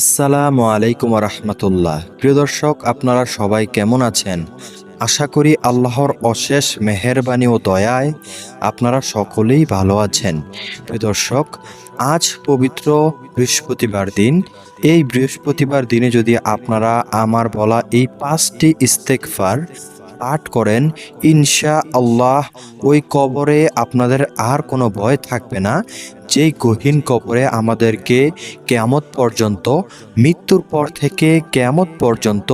আসসালামু আলাইকুম রহমতুল্লাহ। প্রিয় দর্শক, আপনারা সবাই কেমন আছেন? আশা করি আল্লাহর অশেষ মেহেরবানি ও দয়ায় আপনারা সকলেই ভালো আছেন। প্রিয় দর্শক, আজ পবিত্র বৃহস্পতিবার দিন। এই বৃহস্পতিবার দিনে যদি আপনারা আমার বলা এই 5টি ইস্তেগফার পাঠ করেন, ইনশা আল্লাহ ওই কবরে আপনাদের আর কোনো ভয় থাকবে না। যেই গহীন কবরে আমাদেরকে কেয়ামত পর্যন্ত, মৃত্যুর পর থেকে কেয়ামত পর্যন্ত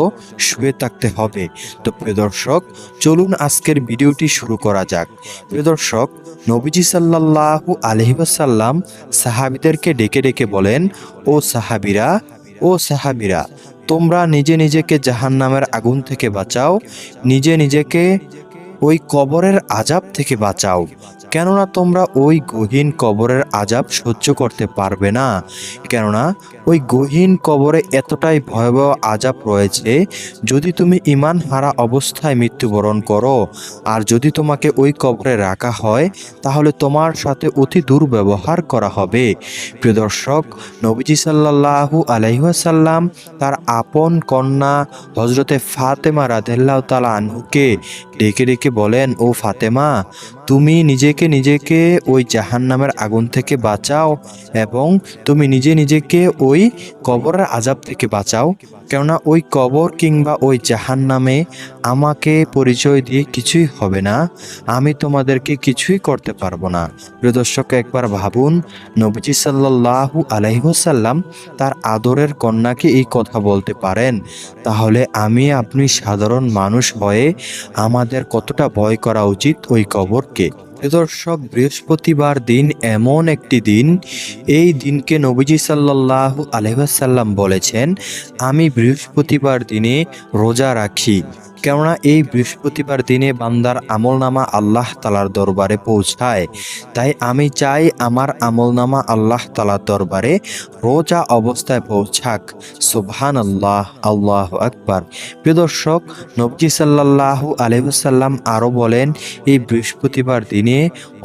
শুয়ে থাকতে হবে। তো প্রিয় দর্শক, চলুন আজকের ভিডিওটি শুরু করা যাক। প্রিয় দর্শক, নবীজি সাল্লাল্লাহু আলাইহি ওয়াসাল্লাম সাহাবীদেরকে ডেকে ডেকে বলেন, ও সাহাবীরা, তোমরা নিজে নিজেকে জাহান্নামের আগুন থেকে বাঁচাও, নিজে নিজেকে ওই কবরের আযাব থেকে বাঁচাও। কেননা তোমরা ওই গহীন কবরের আযাব সহ্য করতে পারবে না। কেননা ওই গহীন কবরে এতটাই ভয়াবহ আযাব রয়েছে, যদি তুমি ঈমান হারা অবস্থায় মৃত্যুবরণ করো আর যদি তোমাকে ওই কবরে রাখা হয়, তাহলে তোমার সাথে অতি দুর্ব্যবহার করা হবে। প্রিয় দর্শক, নবীজি সাল্লাল্লাহু আলাইহি ওয়াসাল্লাম তার আপন কন্যা হযরতে ফাতেমা রাদিয়াল্লাহু তাআলা আনহুকে ডেকে ডেকে বলেন, ও ফাতেমা, তুমি নিজেকে ওই জাহান্নামের আগুন থেকে বাঁচাও এবং তুমি নিজে নিজেকে ওই কবরের আযাব থেকে বাঁচাও। কেননা ওই কবর কিংবা ওই জাহান্নামে আমাকে পরিচয় দিয়ে কিছুই হবে না, আমি তোমাদেরকে কিছুই করতে পারবো না। প্রিয় দর্শক, একবার ভাবুন, নবীজি সাল্লাল্লাহু আলাইহি ওয়াসাল্লাম তার আদরের কন্যাকে এই কথা বলতে পারেন, তাহলে আমি আপনি সাধারণ মানুষ হয়ে আমাদের কতটা ভয় করা উচিত ওই কবরকে। দর্শক, বৃহস্পতিবার দিন এমন একটি দিন, এই দিনকে নবীজি সাল্লাল্লাহু আলাইহি ওয়াসাল্লাম বলেছেন, আমি বৃহস্পতিবার দিনে রোজা রাখি। কেননা এই বৃহস্পতিবার দিনে বান্দার আমলনামা আল্লাহ তালার দরবারে পৌঁছায়। তাই আমি চাই আমার আমলনামা আল্লাহ তালার দরবারে রোজা অবস্থায় পৌঁছাক। সুবহানাল্লাহ, আল্লাহু আকবার। প্রিয় দর্শক, নবী সাল্লাল্লাহু আলাইহি ওয়াসাল্লাম আরও বলেন, এই বৃহস্পতিবার দিনে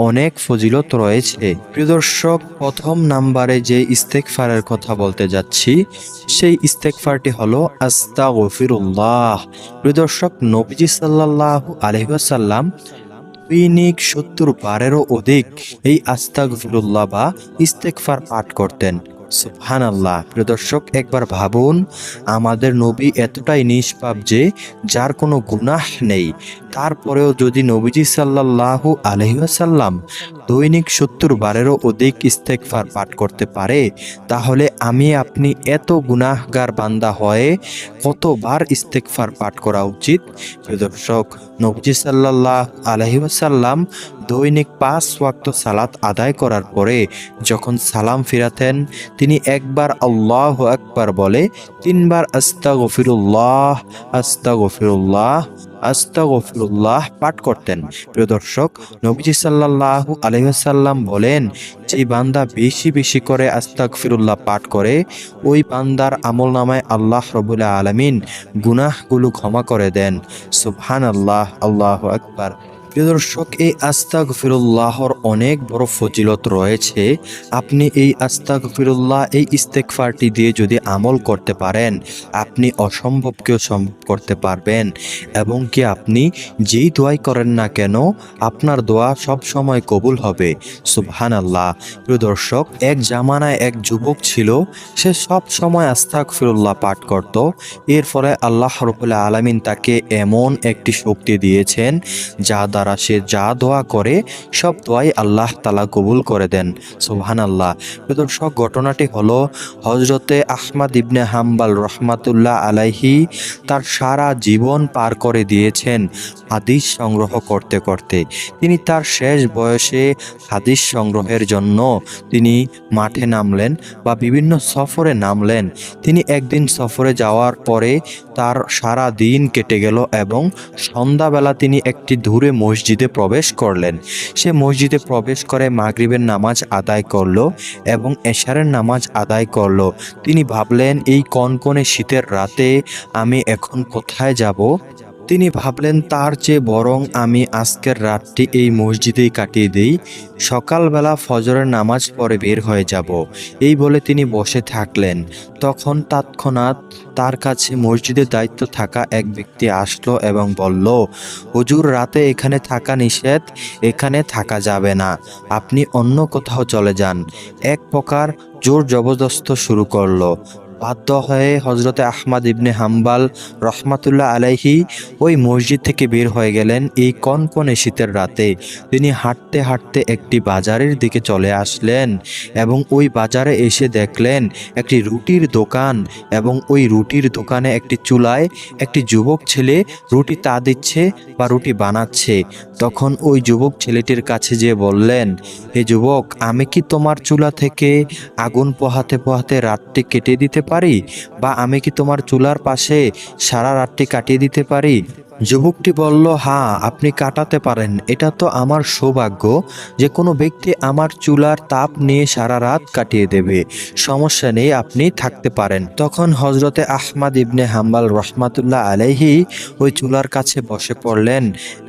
অনেক ফজিলত রয়েছে। প্রিয় দর্শক, প্রথম নাম্বারে যে ইস্তেগফারের কথা বলতে যাচ্ছি, সেই ইস্তেগফারটি হলো আস্তাগফিরুল্লাহ। প্রিয় দর্শক, নবীজি সাল্লাল্লাহু আলাইহি ওয়াসাল্লাম দৈনিক 70 বারেরও অধিক এই আস্তাগফিরুল্লাহ বা ইস্তেগফার পাঠ করতেন। সুবহানাল্লাহ। প্রিয় দর্শক, একবার ভাবুন, আমাদের নবী এতটাই নিষ্পাপ যে যার কোনো গুনাহ নেই, তারপরেও যদি নবীজি সাল্লাল্লাহু আলাইহি ওয়াসাল্লাম দৈনিক 70 বারেরও অধিক ইস্তেগফার পাঠ করতে পারে, তাহলে আমি আপনি এত গুনাহগার বান্দা হয়ে কতবার ইস্তেগফার পাঠ করা উচিত? প্রিয় দর্শক, নবীজি সাল্লাল্লাহু আলাইহি ওয়াসাল্লাম দৈনিক 5 ওয়াক্ত সালাত আদায় করার পরে যখন সালাম ফিরাতেন, তিনি একবার আল্লাহু আকবার বলে 3 বার আস্তাগফিরুল্লাহ আস্তাগফিরুল্লাহ আস্তাগফিরুল্লাহ পাঠ করতেন। প্রিয় দর্শক, নবীজি সাল্লাল্লাহু আলাইহি ওয়াসাল্লাম বলেন, যে বান্দা বেশি বেশি করে আস্তাগফিরুল্লাহ পাঠ করে, ওই বান্দার আমলনামায় আল্লাহ রাব্বুল আলামিন গুনাহগুলো ক্ষমা করে দেন। সুবহানাল্লাহ, আল্লাহু আকবার। প্রিয় দর্শক, এই আস্তাগফিরুল্লাহর অনেক বড় ফজিলত রয়েছে। আপনি এই আস্তাগফিরুল্লাহ, এই ইস্তেগফারটি দিয়ে যদি আমল করতে পারেন, আপনি অসম্ভবকেও সম্ভব করতে পারবেন এবং কি আপনি যেই দোয়াই করেন না কেন, আপনার দোয়া সব সময় কবুল হবে। সুবহানাল্লাহ। প্রিয় দর্শক, এক জামানায় এক যুবক ছিল, সে সব সময় আস্তাগফিরুল্লাহ পাঠ করত। এর ফলে আল্লাহ রাব্বুল আলামিন তাকে এমন একটি শক্তি দিয়েছেন, যা দ্বারা সে যা দোয়া করে সব দোয়াই আল্লাহ তাআলা কবুল করে দেন। সুবহানাল্লাহ। প্রিয় দর্শক, ঘটনাটি হলো হযরতে আহমদ ইবনে হাম্বল রহমাতুল্লাহ আলাইহি তার সারা জীবন পার করে দিয়েছেন হাদিস সংগ্রহ করতে করতে। তিনি তার শেষ বয়সে হাদিস সংগ্রহের জন্য তিনি মাঠে নামলেন বা বিভিন্ন সফরে নামলেন। তিনি একদিন সফরে যাওয়ার পরে তার সারা দিন কেটে গেল এবং সন্ধ্যাবেলা তিনি একটি দূরে মসজিদে প্রবেশ করলেন। সে মসজিদে প্রবেশ করে মাগরিবের নামাজ আদায় করলো এবং এশারের নামাজ আদায় করলো। তিনি ভাবলেন, এই কনকনে শীতের রাতে আমি এখন কোথায় যাব? তিনি ভাবলেন তার চেয়ে বরং আমি আজকের রাতটি এই মসজিদেই কাটিয়ে দিই, সকালবেলা ফজরের নামাজ পড়ে বের হয়ে যাব। এই বলে তিনি বসে থাকলেন। তখন তৎক্ষণাৎ তার কাছে মসজিদের দায়িত্ব থাকা এক ব্যক্তি আসলো এবং বলল, হুজুর, রাতে এখানে থাকা নিষেধ, এখানে থাকা যাবে না, আপনি অন্য কোথাও চলে যান। এক প্রকার জোর জবরদস্ত শুরু করলো। বাধ্য হয়ে হজরতে আহমদ ইবনে হাম্বাল রহমাতুল্লাহ আলাইহি ওই মসজিদ থেকে বের হয়ে গেলেন। এই কনকনে শীতের রাতে তিনি হাঁটতে হাঁটতে একটি বাজারের দিকে চলে আসলেন এবং ওই বাজারে এসে দেখলেন একটি রুটির দোকান, এবং ওই রুটির দোকানে একটি চুলায় একটি যুবক ছেলে রুটি তা দিচ্ছে বা রুটি বানাচ্ছে। তখন ওই যুবক ছেলেটির কাছে যেয়ে বললেন, হে যুবক, আমি কি তোমার চুলা থেকে আগুন পোহাতে পোহাতে রাতটি কেটে দিতে পারি, বা আমি কি তোমার চুলার পাশে সারা রাতটি কাটিয়ে দিতে পারি? যুবকটি বলল, হ্যাঁ, আপনি কাটাতে পারেন। এটা তো আমার সৌভাগ্য যে কোনো ব্যক্তি আমার চুলার তাপ নিয়ে সারা রাত কাটিয়ে দেবে, সমস্যা নেই, আপনি থাকতে পারেন। তখন হজরতে আহমদ ইবনে হাম্বাল রহমাতুল্লাহ আলাইহি ওই চুলার কাছে বসে পড়লেন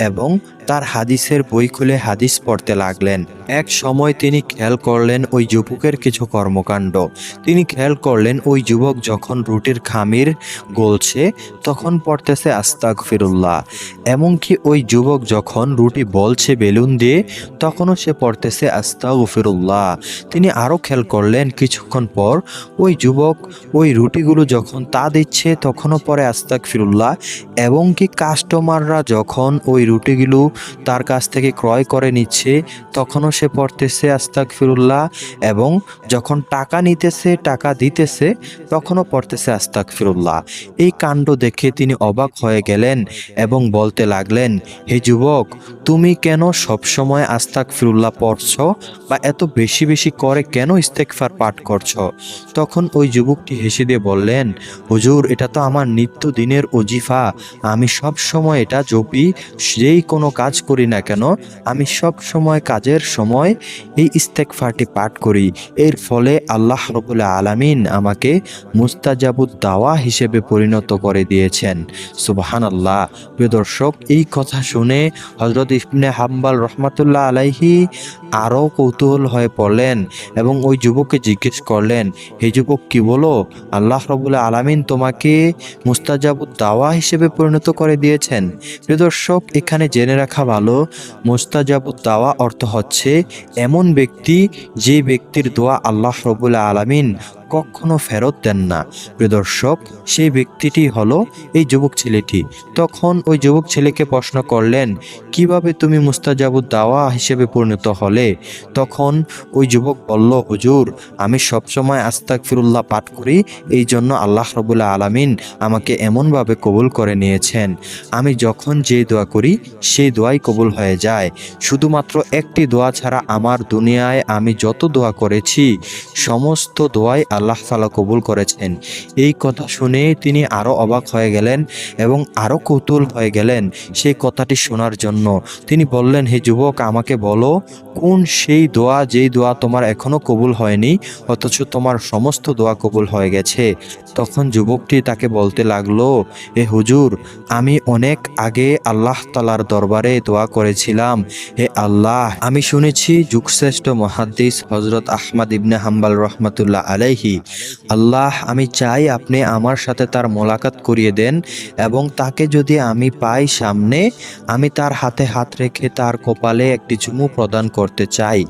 এবং তার হাদিসের বই খুলে হাদিস পড়তে লাগলেন। এক সময় তিনি খেয়াল করলেন ওই যুবকের কিছু কর্মকাণ্ড। তিনি খেয়াল করলেন ওই যুবক যখন রুটির খামির গলছে তখন পড়তেছে আস্তাগফিরুল্লাহ, এমনকি ওই যুবক যখন রুটি বলছে বেলুন দিয়ে তখনও সে পড়তেছে আস্তাগফিরুল্লাহ। তিনি আরও খেয়াল করলেন কিছুক্ষণ পর ওই যুবক ওই রুটিগুলো যখন তা দিচ্ছে তখনও পড়ে আস্তাগফিরুল্লাহ, এবং কি কাস্টমাররা যখন ওই রুটিগুলো তার কাছ থেকে ক্রয় করে নিচ্ছে তখনও সে পড়তেছে আস্তাগফিরুল্লাহ, এবং যখন টাকা নিতেছে, টাকা দিতেছে তখনও পড়তেছে আস্তাগফিরুল্লাহ। এই কাণ্ড দেখে তিনি অবাক হয়ে গেলেন এবং বলতে লাগলেন, হে যুবক, তুমি কেন সবসময় আস্তাগফিরুল্লাহ পড়ছো, বা এত বেশি বেশি করে কেন ইস্তেগফার পাঠ করছো? তখন ওই যুবকটি হেসে দিয়ে বললেন, হুজুর, এটা তো আমার নিত্যদিনের ওজিফা, আমি সব সময় এটা জপি, যেই কোনো কাজ করি না কেন আমি সব সময় কাজের সময় এই ইস্তেগফারটি পাঠ করি। এর ফলে আল্লাহ রাব্বুল আলামিন আমাকে মুস্তাজাবুদ দাওয়া হিসেবে পরিণত করে দিয়েছেন। সুবহানাল্লাহ। প্রিয় দর্শক, এই কথা শুনে হযরত ইবনে হাম্বাল রহমাতুল্লাহ আলাইহি আরও কৌতূহল হয়ে পড়লেন এবং ওই যুবককে জিজ্ঞেস করলেন, হে যুবক, কি বলো, আল্লাহ রাব্বুল আলামিন তোমাকে মুস্তাজাবুদ দাওয়া হিসেবে পরিণত করে দিয়েছেন? প্রিয় দর্শক, এখানে জেনে রাখা ভালো, মুস্তাজাবুদ দাওয়া অর্থ হচ্ছে এমন ব্যক্তি যে ব্যক্তির দোয়া আল্লাহ রাব্বুল আলামিন কখনো ফেরত দেন না। প্রিয় দর্শক, সেই ব্যক্তিটি হলো এই যুবক ছেলেটি। তখন ওই যুবক ছেলেকে প্রশ্ন করলেন, কিভাবে তুমি মুস্তাজাবুদ দাওয়া হিসেবে পরিণত হলে? তখন ওই যুবক বলল, হুজুর, আমি সবসময় আস্তাগফিরুল্লাহ পাঠ করি, এই জন্য আল্লাহ রাব্বুল আলামিন আমাকে এমনভাবে কবুল করে নিয়েছেন। আমি যখন যে দোয়া করি সেই দোয়াই কবুল হয়ে যায়। শুধুমাত্র একটি দোয়া ছাড়া আমার দুনিয়ায় আমি যত দোয়া করেছি সমস্ত দোয়াই আল্লাহ তাআলা কবুল করেছেন। এই কথা শুনে তিনি আরও অবাক হয়ে গেলেন এবং আরও কৌতূহল হয়ে গেলেন সেই কথাটি শোনার জন্য। তিনি বললেন, হে যুবক, আমাকে বলো, কোন সেই দোয়া যেই দোয়া তোমার এখনো কবুল হয়নি অথচ তোমার সমস্ত দোয়া কবুল হয়ে গেছে? তখন যুবকটি তাকে বলতে লাগলো, হে হুজুর, আমি অনেক আগে আল্লাহ তাআলার দরবারে দোয়া করেছিলাম, হে আল্লাহ, আমি শুনেছি যুগশ্রেষ্ঠ মুহাদ্দিস হযরত আহমদ ইবনে হাম্বাল রহমাতুল্লাহ আলাইহি, আল্লাহ, আমি চাই আপনি আমার সাথে তার মোলাকাত করিয়ে দেন, এবং তাকে যদি আমি পাই সামনে, আমি তার হাতে হাত রেখে তার কপালে একটি চুমু প্রদান করতে চাই।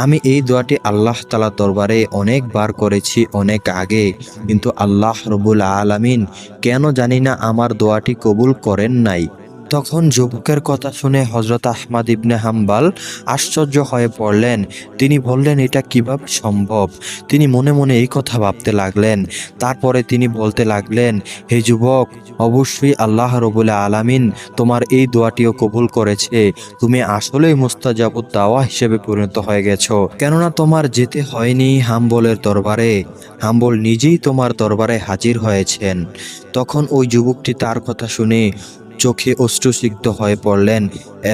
আমি এই দোয়াটি আল্লাহ তাআলার দরবারে অনেকবার করেছি অনেক আগে, কিন্তু আল্লাহ রাব্বুল আলামিন কেন জানি না আমার দোয়াটি কবুল করেন নাই। তখন যুবকের কথা শুনে হযরত আহমদ ইবনে হাম্বাল আশ্চর্য হয়ে পড়লেন। তিনি বললেন, এটা কিভাবে সম্ভব? তিনি মনে মনে এই কথা ভাবতে লাগলেন। তারপরে তিনি বলতে লাগলেন, হে যুবক, অবশ্যই আল্লাহ রাব্বুল আলামিন তোমার এই দোয়াটিও কবুল করেছে। তুমি আসলেই মুস্তাজাবুদ দাওয়া হিসেবে পরিণত হয়ে গেছো, কেননা তোমার যেতে হয়নি হাম্বলের দরবারে, হাম্বল নিজেই তোমার দরবারে হাজির হয়েছেন। তখন ওই যুবকটি তার কথা শুনে চোখে অশ্রুসিক্ত হয়ে পড়লেন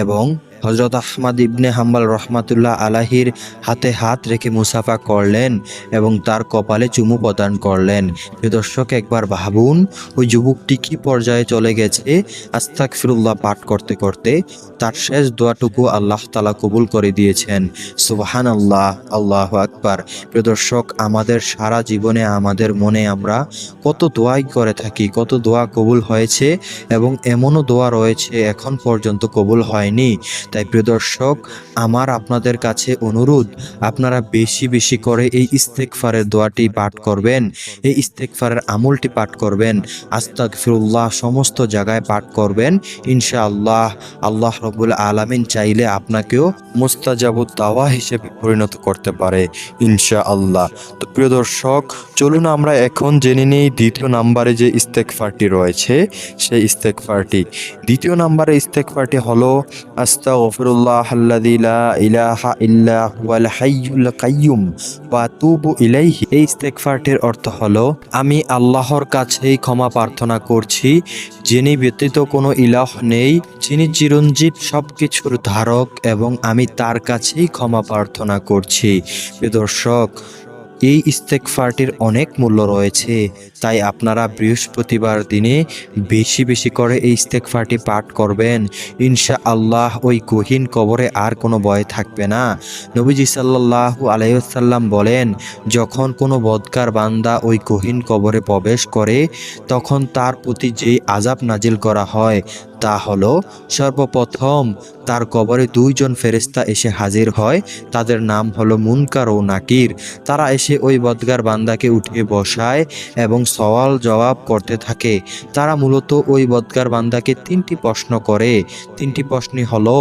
এবং হযরত আহমদ ইবনে হাম্বল রহমাতুল্লাহ আলাইহির হাতে হাত রেখে মুসাফা করলেন এবং তার কপালে চুমু প্রদান করলেন। প্রিয় দর্শক, একবার ভাবুন ওই যুবকটি কি পর্যায়ে চলে গেছে। আস্তাগফিরুল্লাহ পাঠ করতে করতে তার শেষ দোয়াটুকু আল্লাহ তাআলা কবুল করে দিয়েছেন। সুবহানাল্লাহ, আল্লাহু আকবার। প্রিয় দর্শক, আমাদের সারা জীবনে আমাদের মনে আমরা কত দোয়াই করে থাকি, কত দোয়া কবুল হয়েছে এবং এমনও দোয়া রয়েছে এখন পর্যন্ত কবুল হয়নি। তাই প্রিয় দর্শক, আমার আপনাদের কাছে অনুরোধ, আপনারা বেশি বেশি করে এই ইস্তেগফারের দোয়াটি পাঠ করবেন, এই ইস্তেগফারের আমলটি পাঠ করবেন, আস্তাগফিরুল্লাহ সমস্ত জায়গায় পাঠ করবেন। ইনশাআল্লাহ আল্লাহ রাব্বুল আলামিন চাইলে আপনাকেও মুস্তাজাবুদ দাওয়া হিসেবে পরিণত করতে পারে ইনশাআল্লাহ। তো প্রিয় দর্শক, চলুন আমরা এখন জেনে নিই দ্বিতীয় নাম্বারে যে ইস্তেগফারটি রয়েছে সেই ইস্তেগফারটি। দ্বিতীয় নাম্বারে ইস্তেগফারটি হলো আস্তাগফিরুল্লাহাল্লাযী লা ইলাহা ইল্লা হুয়াল হাইয়ুল কাইয়্যুম ওয়া আতুবু ইলাইহি। এই ইস্তেগফারটির অর্থ হলো, আমি আল্লাহর কাছেই ক্ষমা প্রার্থনা করছি, যিনি ব্যতীত কোনো ইলাহ নেই, যিনি চিরঞ্জীব সবকিছুর ধারক, এবং আমি তার কাছেই ক্ষমা প্রার্থনা করছি। প্রিয় দর্শক, এই ইস্তেগফারটির অনেক মূল্য রয়েছে, তাই আপনারা বৃহস্পতিবার দিনে বেশি বেশি করে এই ইস্তেগফারটি পাঠ করবেন। ইনশাআল্লাহ ওই গহীন কবরে আর কোনো ভয় থাকবে না। নবীজি সাল্লাল্লাহু আলাইহি ওয়াসাল্লাম বলেন, যখন কোনো বদকার বান্দা ওই গহীন কবরে প্রবেশ করে তখন তার প্রতি যেই আযাব নাজিল করা হয় তা হলো, সর্বপ্রথম তার কবরে দুইজন ফেরেশতা এসে হাজির হয়, তাদের নাম হলো মুনকার ও নাকির। তারা এসে ওই বদকার বান্দাকে উঠিয়ে বসায় এবং সওয়াল জবাব করতে থাকে। তারা মূলত ওই বদকার বান্দাকে তিনটি প্রশ্ন করে। তিনটি প্রশ্নই হলো,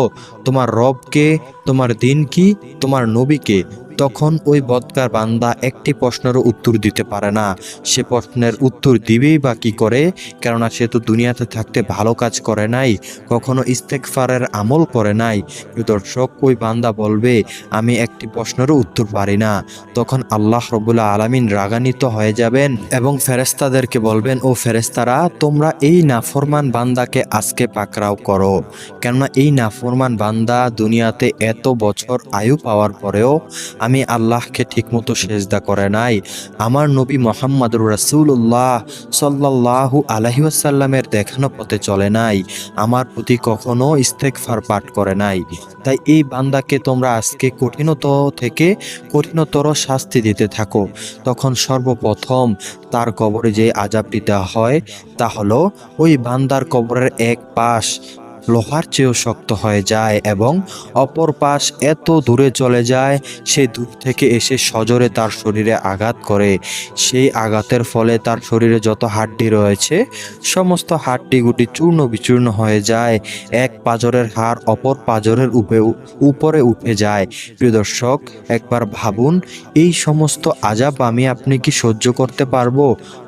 তোমার রবকে, তোমার দিন কি, তোমার নবীকে। তখন ওই বদকার বান্দা একটি প্রশ্নেরও উত্তর দিতে পারে না। সে প্রশ্নের উত্তর দিবেই বা কি করে, কেননা সে তো দুনিয়াতে থাকতে ভালো কাজ করে নাই, কখনো ইস্তেগফারের আমল করে নাই। দর্শক, ওই বান্দা বলবে, আমি একটি প্রশ্নেরও উত্তর পারি না। তখন আল্লাহ রাব্বুল আলামিন রাগান্বিত হয়ে যাবেন এবং ফেরেশতাদেরকে বলবেন, ও ফেরেশতারা, তোমরা এই নাফরমান বান্দাকে আজকে পাকড়াও করো, কেননা এই নাফরমান বান্দা দুনিয়াতে এত বছর আয়ু পাওয়ার পরেও আমি আল্লাহকে ঠিকমতো সেজদা করে নাই, আমার নবী মুহাম্মদুর রাসূলুল্লাহ সাল্লাল্লাহু আলাইহি ওয়াসাল্লামের দেখানো পথে চলে নাই, আমার প্রতি কখনো ইস্তেগফার পাঠ করে নাই। তাই এই বান্দাকে তোমরা আজকে কঠিনতর থেকে কঠিনতর শাস্তি দিতে থাকো। তখন সর্বপ্রথম তার কবরে যে আযাবটি দেওয়া হয় তা হলো, ওই বান্দার কবরের এক পাশ লোহার চেয়েও শক্ত হয়ে যায় এবং অপর পাশ এত দূরে চলে যায়, সে দূর থেকে এসে সজোরে তার শরীরে আঘাত করে। সেই আঘাতের ফলে তার শরীরে যত হাড্ডি রয়েছে সমস্ত হাড্ডিগুটি চূর্ণ বিচূর্ণ হয়ে যায়। এক পাঁজরের হাড় অপর পাঁজরের উপরে উঠে যায়। প্রিয় দর্শক, একবার ভাবুন, এই সমস্ত আযাব আমি আপনি কি সহ্য করতে পারবো?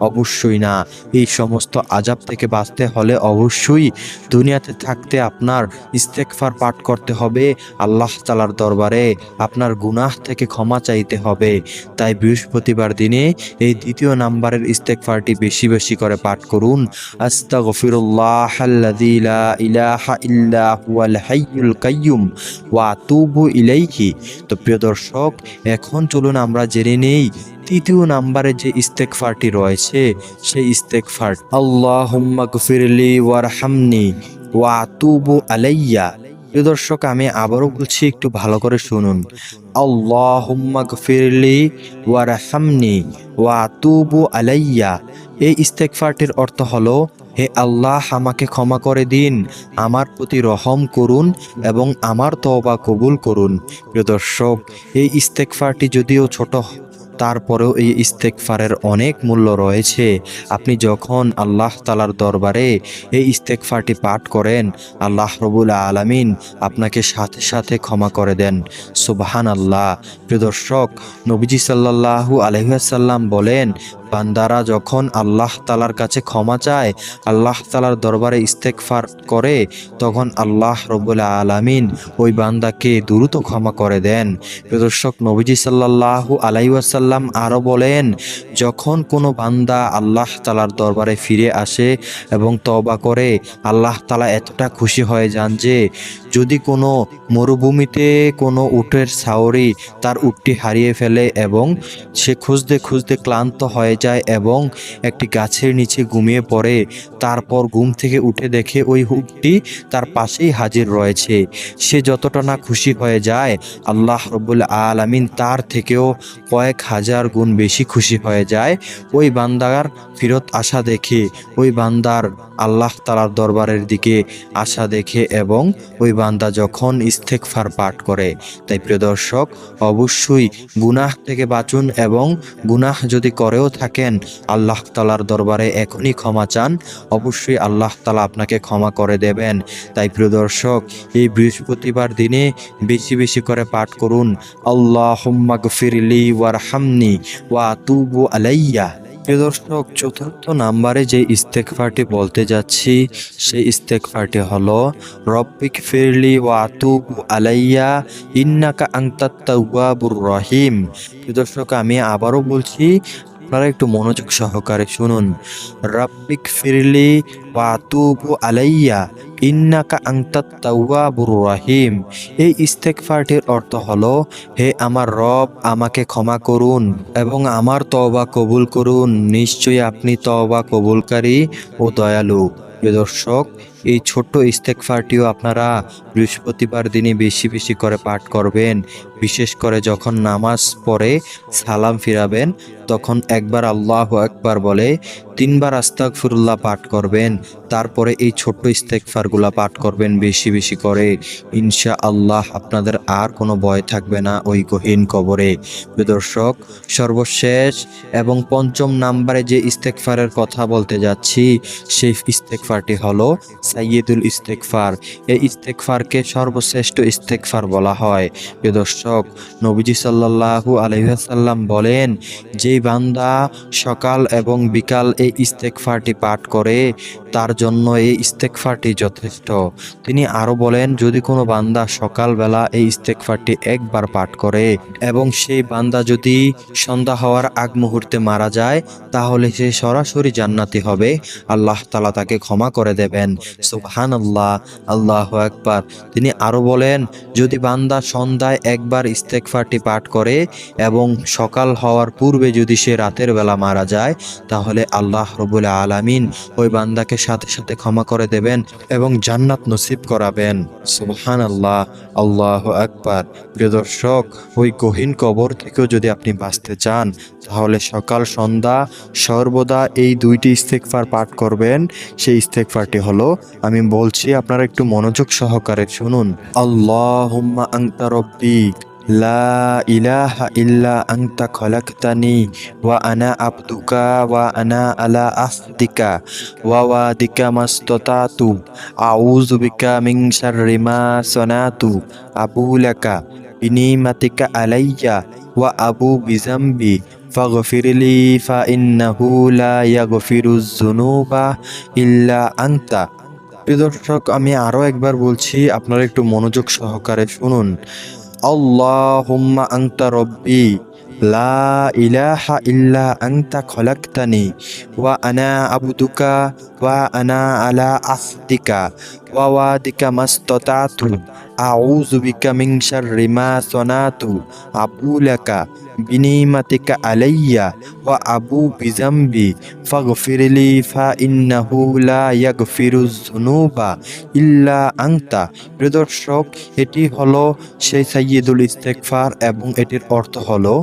অবশ্যই না। এই সমস্ত আযাব থেকে বাঁচতে হলে অবশ্যই দুনিয়াতে থাকতে আপনার ইস্তেগফার পাঠ করতে হবে, আল্লাহ তাআলার দরবারে আপনার গুনাহ থেকে ক্ষমা চাইতে হবে। তাই বৃহস্পতিবার দিনে এই দ্বিতীয় নাম্বারের ইস্তেগফারটি বেশি বেশি করে পাঠ করুন। আস্তাগফিরুল্লাহাল্লাযী লা ইলাহা ইল্লা হুয়াল হাইয়ুল কাইয়্যুম ওয়া আতুবু ইলাইহি। তো প্রিয় দর্শক, এখন চলুন আমরা জেনে নেই তৃতীয় নাম্বারে যে ইস্তেগফারটি রয়েছে সেই ইস্তেগফার, আল্লাহুম্মা গফিরলি ওয়ারহামনি ওয়া আতুবু আলাইয়া। প্রিয় দর্শক, আমি আবারও বলছি, একটু ভালো করে শুনুন। আল্লাহুম্মা গফিরলি ওয়ারহামনি ওয়া আতুবু আলাইয়া। এই ইস্তেগফারটির অর্থ হলো, হে আল্লাহ, আমাকে ক্ষমা করে দিন, আমার প্রতি রহম করুন এবং আমার তওবা কবুল করুন। প্রিয় দর্শক, এই ইস্তেগফারটি যদিও ছোট, তারপরেও এই ইস্তেগফারের অনেক মূল্য রয়েছে। আপনি যখন আল্লাহ তাআলার দরবারে এই ইস্তেগফারটি পাঠ করেন, আল্লাহ রাব্বুল আলামিন আপনাকে সাথে সাথে ক্ষমা করে দেন। সুবহানাল্লাহ। প্রিয় দর্শক, নবীজি সাল্লাল্লাহু আলাইহি ওয়াসাল্লাম বলেন, বান্দারা যখন আল্লাহ তালার কাছে ক্ষমা চায়, আল্লাহ তালার দরবারে ইস্তেগফার করে, তখন আল্লাহ রব্বুল আলামিন ওই বান্দাকে দ্রুত ক্ষমা করে দেন। প্রিয় দর্শক, নবীজি সাল্লাল্লাহু আলাইহি ওয়াসাল্লাম আরও বলেন, যখন কোনো বান্দা আল্লাহ তালার দরবারে ফিরে আসে এবং তওবা করে, আল্লাহ তালা এতটা খুশি হয়ে যান যে যদি কোনো মরুভূমিতে কোনো উটের ছাউরি তার উটটি হারিয়ে ফেলে এবং সে খুঁজতে খুঁজতে ক্লান্ত হয়ে যায় এবং একটি গাছের নিচে ঘুমিয়ে পড়ে, তারপর ঘুম থেকে উঠে দেখে ওই উটটি তার পাশেই হাজির রয়েছে, সে যতটা না খুশি হয়ে যায়, আল্লাহ রব্বুল আলামিন তার থেকেও কয়েক হাজার গুণ বেশি খুশি হয়ে যায় ওই বান্দার ফিরত আসা দেখে, ওই বান্দার আল্লাহ তাআলার দরবারের দিকে আসা দেখে এবং ওই বান্দা যখন ইস্তেগফার পাঠ করে। তাই প্রিয় দর্শক, অবশ্যই গুনাহ থেকে বাঁচুন এবং গুনাহ যদি করেও থাকেন, আল্লাহ তাআলার দরবারে এখনই ক্ষমা চান, অবশ্যই আল্লাহ তাআলা আপনাকে ক্ষমা করে দেবেন। তাই প্রিয় দর্শক, এই বৃহস্পতিবার দিনে বেশি বেশি করে পাঠ করুন, আল্লাহুম্মা গফিরলি ওয়ারহামনি ওয়া আতুবু আলাইয়া। প্রিয় দর্শক, চতুর্থ নাম্বারে যে ইস্তেগফারটি বলতে যাচ্ছি, সেই ইস্তেগফারটি হলো রব্বিক ফিরলি ওয়া আতুবু আলাইয়া ইন্নাকা আনতাত তাওয়াবুর রহিম। প্রিয় দর্শক, আমি আবারও বলছি, আপনারা একটু মনোযোগ সহকারে শুনুন। রব্বিক ফিরলি ওয়া আতুবু আলাইয়া ইন্নাকা আনতাত তাওয়াবুর রহিম। এই ইস্তেগফারটির অর্থ হলো, হে আমার রব, আমাকে ক্ষমা করুন এবং আমার তওবা কবুল করুন, নিশ্চয়ই আপনি তওবা কবুলকারী ও দয়ালু। প্রিয় দর্শক, এই ছোট্ট ইস্তেগফারটিও আপনারা বৃহস্পতিবার দিনে বেশি বেশি করে পাঠ করবেন। বিশেষ করে যখন নামাজ পড়ে সালাম ফিরাবেন, তখন একবার আল্লাহু আকবার বলে 3 বার আস্তাগফিরুল্লাহ পাঠ করবেন, তারপরে এই ছোট্ট ইস্তেগফারগুলা পাঠ করবেন বেশি বেশি করে। ইনশাআল্লাহ আপনাদের আর কোনো ভয় থাকবে না ওই গহীন কবরে। প্রিয় দর্শক, সর্বশেষ এবং পঞ্চম নাম্বারে যে ইস্তেগফারের কথা বলতে যাচ্ছি, সেই ইস্তেগফারটি হলো সাইয়্যিদুল ইস্তেগফার। এই ইস্তেগফারকে সর্বশ্রেষ্ঠ ইস্তেগফার বলা হয়। প্রিয় দর্শক, নবীজি সাল্লাল্লাহু আলাইহি ওয়াসাল্লাম বলেন, যেই বান্দা সকাল এবং বিকাল এই ইস্তেগফারটি পাঠ করে, তার জন্য এই ইস্তেগফারটি যথেষ্ট। তিনি আরো বলেন, যদি কোনো বান্দা সকালবেলা এই ইস্তেগফারটি একবার পাঠ করে এবং সেই বান্দা যদি সন্ধ্যা হওয়ার আগ মুহূর্তে মারা যায়, তাহলে সে সরাসরি জান্নাতি হবে, আল্লাহ তাআলা তাকে ক্ষমা করে দেবেন। সুবহানাল্লাহ, আল্লাহু আকবার। তিনি আরো বলেন, যদি বান্দা সন্ধ্যায় একবার ইস্তেগফারটি পাঠ করে এবং সকাল হওয়ার পূর্বে যদি সে রাতের বেলা মারা যায়, তাহলে আল্লাহ রব্বুল আলামিন ওই বান্দাকে সাথে সাথে ক্ষমা করে দেবেন এবং জান্নাত নসিব করাবেন। সুবহানাল্লাহ, আল্লাহু আকবার। প্রিয় দর্শক, ওই গহীন কবর থেকেও যদি আপনি বাঁচতে চান, তাহলে সকাল সন্ধ্যা সর্বদা এই 2টি ইস্তেগফার পাঠ করবেন। সেই ইস্তেগফারটি হলো, আমি বলছি, আপনারা একটু মনোযোগ সহকারে শুনুন। আল্লাহুম্মা আনতা রব্বি লা ইলাহা ইল্লা আনতা খলাকতানি ওয়া আনা আবদুকা ওয়া আনা আলা আহদিকা ওয়া ওয়াদিকা মাস্তাতাতু আউযু বিকা মিন শাররি মা সানাতু আবু লাকা বিনিমাতিকা আলাইয়া ওয়া আবু বিজামবি ফাগফিরলি ফা ইন্নাহু লা ইয়াগফিরুজ যুনুবা ইল্লা আনতা। প্রিয় দর্শক, আমি আরো একবার বলছি, আপনারা একটু মনোযোগ সহকারে শুনুন। আল্লাহুম্মা আনতা রব্বি লা ইলাহা ইল্লা আনতা খলাকতানি ওয়া আনা আবদুকা ওয়া আনা আলা আহদিকা ওয়া ওয়াদিকা মাস্তাতাতু আউযু বিকা মিন শাররি মা সানাতু আবু লাকা বিনিমাতিকা আলাইয়া ওয়া আবু বিজামবি ফাগফিরলি ফা ইন্নাহু লা ইয়াগফিরুজ যুনুবা ইল্লা আনতা। প্রিয় দর্শক, এটি হলো সেই সাইয়্যিদুল ইস্তেগফার এবং এটির অর্থ হলো,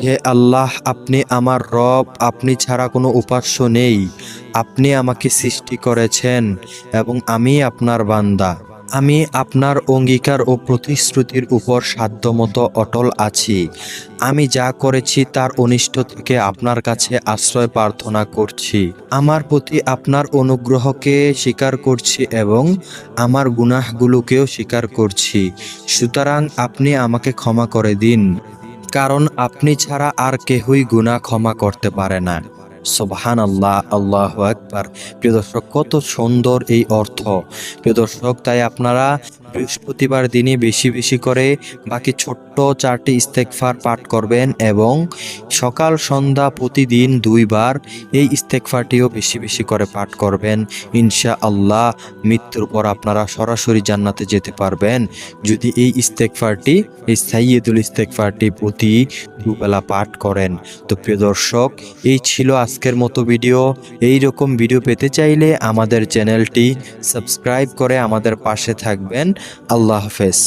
হে আল্লাহ, আপনি আমার রব, আপনি ছাড়া কোনো উপাস্য নেই, আপনি আমাকে সৃষ্টি করেছেন এবং আমি আপনার বান্দা। আমি আপনার অঙ্গীকার ও প্রতিশ্রুতির উপর সাধ্যমতো অটল আছি। আমি যা করেছি তার অনিষ্ট থেকে আপনার কাছে আশ্রয় প্রার্থনা করছি। আমার প্রতি আপনার অনুগ্রহকে স্বীকার করছি এবং আমার গুনাহগুলোকেও স্বীকার করছি। সুতরাং আপনি আমাকে ক্ষমা করে দিন, কারণ আপনি ছাড়া আর কেহই গুনাহ ক্ষমা করতে পারে না। সুবহানাল্লাহ, আল্লাহু আকবার। প্রিয় দর্শক, কত সুন্দর এই অর্থ। প্রিয় দর্শক, তাই আপনারা বৃহস্পতিবার দিনে বেশি বেশি করে বাকি ছোট্ট 4টি ইস্তেগফার পাঠ করবেন এবং সকাল সন্ধ্যা প্রতিদিন 2বার এই ইস্তেগফারটিও বেশি বেশি করে পাঠ করবেন। ইনশাআল্লাহ মৃত্যুর পর আপনারা সরাসরি জান্নাতে যেতে পারবেন যদি এই ইস্তেগফারটি, এই সাইয়্যিদুল ইস্তেগফারটি প্রতি দুবেলা পাঠ করেন। তো প্রিয় দর্শক, এই ছিল আজকের মতো ভিডিও। এই রকম ভিডিও পেতে চাইলে আমাদের চ্যানেলটি সাবস্ক্রাইব করে আমাদের পাশে থাকবেন। আল্লাহ হাফেজ।